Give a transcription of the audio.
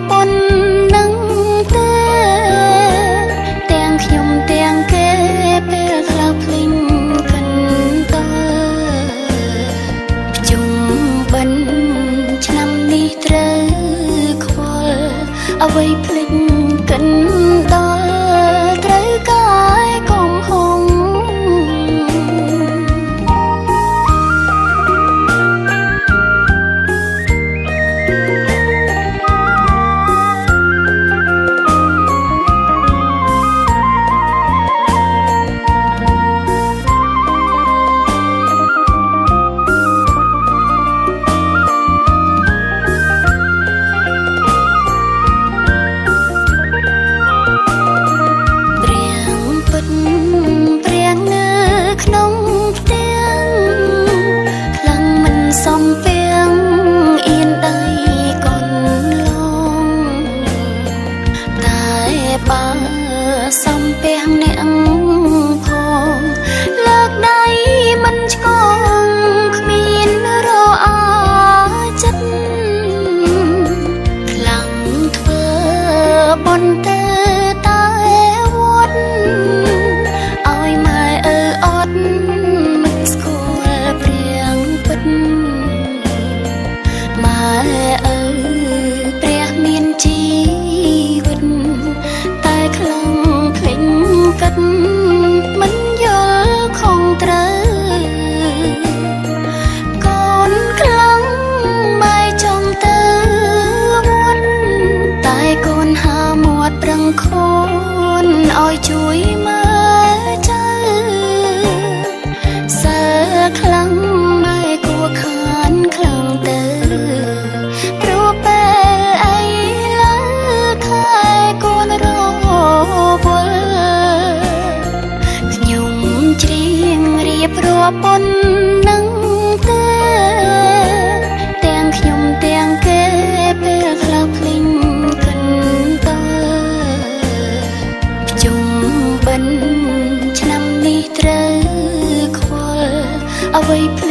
ពន្ធនឹងទេទាំងខ្ញុំទាំងគេពេលខ្លះភ្លេងកិនតើជុំបិណ្ឌឆ្នាំនេះត្រូវខ្វល់អ្វីភ្លេចកិនដល់ត្រូវកាយកុំហងសំពេងអៀនដៃកូនឡងតែបើសំពេងអ្នកផងលើកដៃមិនឆ្កងគ្មានរអាចិត្តខ្លាំងធ្វើបន់ទៅតែវត្តឲ្យម៉ែអត់មិនស្គាល់ព្រៀងពិតម៉ែព្រះមានជីវិតតែខ្លាំងភ្លេចកិតមិនយល់ខុសត្រូវកូនខ្លាំងម៉ែចង់ទៅវត្តតែកូនហាមាត់ប្រឹងខូនឲ្យជួយម៉ែចៅសើខ្លាំងម៉ែគួរខានខ្លាំងទៅព្រោះពេលអីលើខែកូនរវល់ខ្ញុំច្រៀងរៀបរាប់ពន្ធនឹងទេទាំងខ្ញុំទាំងគេពេលខ្លះភ្លេងកិនតើជុំបិណ្ឌឆ្នាំនេះត្រូវខ្វល់អ្វីភ្លេច